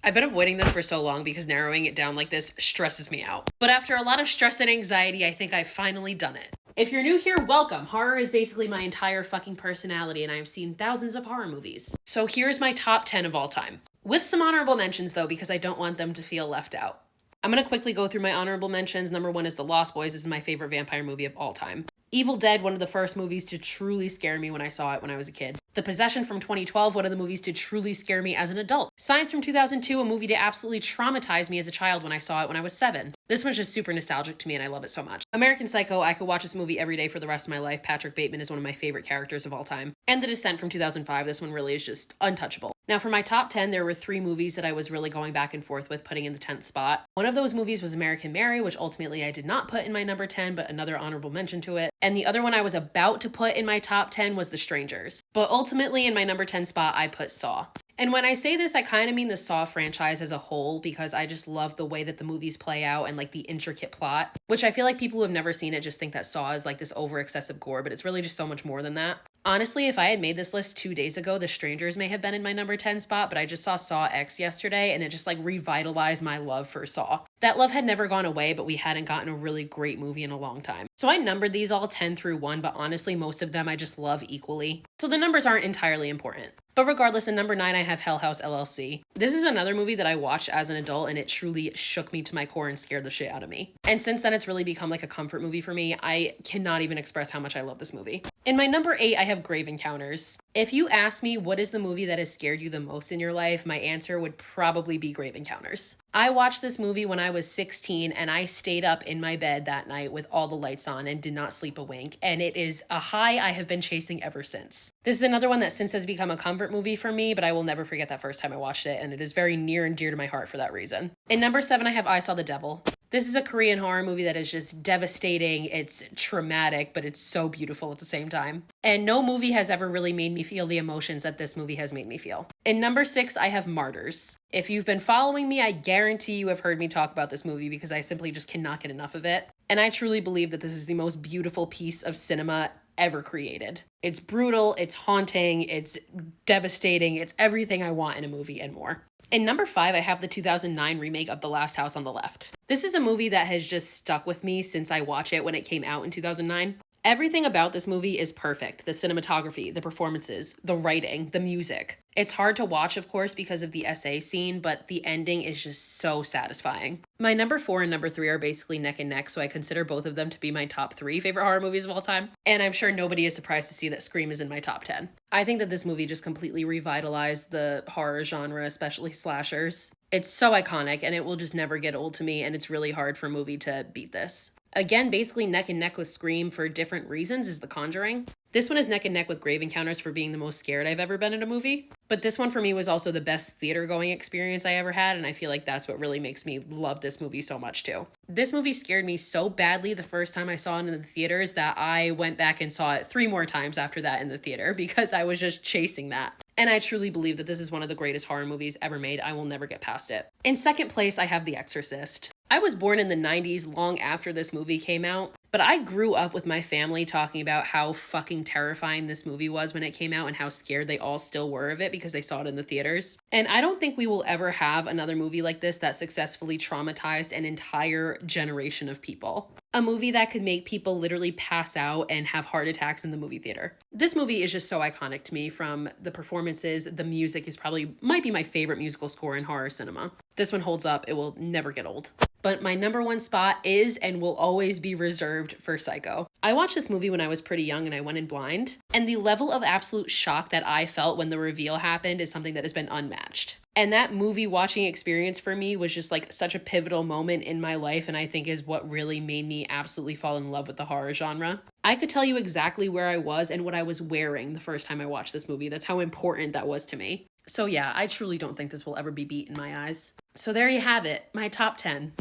I've been avoiding this for so long because narrowing it down like this stresses me out. But after a lot of stress and anxiety, I think I've finally done it. If you're new here, welcome. Horror is basically my entire fucking personality, and I've seen thousands of horror movies. So here's my top 10 of all time. With some honorable mentions, though, because I don't want them to feel left out. I'm going to quickly go through my honorable mentions. Number 1 is The Lost Boys. This is my favorite vampire movie of all time. Evil Dead, one of the first movies to truly scare me when I saw it when I was a kid. The Possession from 2012, one of the movies to truly scare me as an adult. Signs from 2002, a movie to absolutely traumatize me as a child when I saw it when I was 7. This one's just super nostalgic to me and I love it so much. American Psycho, I could watch this movie every day for the rest of my life. Patrick Bateman is one of my favorite characters of all time. And The Descent from 2005, this one really is just untouchable. Now for my top 10, there were 3 movies that I was really going back and forth with, putting in the 10th spot. One of those movies was American Mary, which ultimately I did not put in my number 10, but another honorable mention to it. And the other one I was about to put in my top 10 was The Strangers. But ultimately in my number 10 spot, I put Saw. And when I say this, I kind of mean the Saw franchise as a whole, because I just love the way that the movies play out and like the intricate plot, which I feel like people who have never seen it just think that Saw is like this over excessive gore, but it's really just so much more than that. Honestly, if I had made this list 2 days ago, The Strangers may have been in my number 10 spot, but I just saw Saw X yesterday and it just like revitalized my love for Saw. That love had never gone away, but we hadn't gotten a really great movie in a long time. So I numbered these all 10 through 1, but honestly, most of them I just love equally. So the numbers aren't entirely important. But regardless, in number 9, I have Hell House LLC. This is another movie that I watched as an adult and it truly shook me to my core and scared the shit out of me. And since then, it's really become like a comfort movie for me. I cannot even express how much I love this movie. In my number 8, I have Grave Encounters. If you ask me what is the movie that has scared you the most in your life, my answer would probably be Grave Encounters. I watched this movie when I was 16 and I stayed up in my bed that night with all the lights on and did not sleep a wink, and it is a high I have been chasing ever since. This is another one that since has become a comfort movie for me, but I will never forget that first time I watched it, and it is very near and dear to my heart for that reason. In number 7, I have I Saw the Devil. This is a Korean horror movie that is just devastating. It's traumatic, but it's so beautiful at the same time. And no movie has ever really made me feel the emotions that this movie has made me feel. In number 6, I have Martyrs. If you've been following me, I guarantee you have heard me talk about this movie because I simply just cannot get enough of it. And I truly believe that this is the most beautiful piece of cinema ever created. It's brutal, it's haunting, it's devastating, it's everything I want in a movie and more. In number 5, I have the 2009 remake of The Last House on the Left. This is a movie that has just stuck with me since I watched it when it came out in 2009. Everything about this movie is perfect. The cinematography, the performances, the writing, the music. It's hard to watch, of course, because of the SA scene, but the ending is just so satisfying. My number 4 and number 3 are basically neck and neck, so I consider both of them to be my top 3 favorite horror movies of all time. And I'm sure nobody is surprised to see that Scream is in my top 10. I think that this movie just completely revitalized the horror genre, especially slashers. It's so iconic, and it will just never get old to me, and it's really hard for a movie to beat this. Again, basically neck and neck with Scream for different reasons is The Conjuring. This one is neck and neck with Grave Encounters for being the most scared I've ever been in a movie. But this one for me was also the best theater going experience I ever had, and I feel like that's what really makes me love this movie so much too. This movie scared me so badly the first time I saw it in the theaters that I went back and saw it 3 more times after that in the theater because I was just chasing that. And I truly believe that this is one of the greatest horror movies ever made. I will never get past it. In second place, I have The Exorcist. I was born in the 90s, long after this movie came out, but I grew up with my family talking about how fucking terrifying this movie was when it came out and how scared they all still were of it because they saw it in the theaters. And I don't think we will ever have another movie like this that successfully traumatized an entire generation of people. A movie that could make people literally pass out and have heart attacks in the movie theater. This movie is just so iconic to me, from the performances. The music is might be my favorite musical score in horror cinema. This one holds up. It will never get old. But my number 1 spot is and will always be reserved for Psycho. I watched this movie when I was pretty young and I went in blind, and the level of absolute shock that I felt when the reveal happened is something that has been unmatched. And that movie watching experience for me was just like such a pivotal moment in my life, and I think is what really made me absolutely fall in love with the horror genre. I could tell you exactly where I was and what I was wearing the first time I watched this movie. That's how important that was to me. So yeah, I truly don't think this will ever be beat in my eyes. So there you have it, my top 10.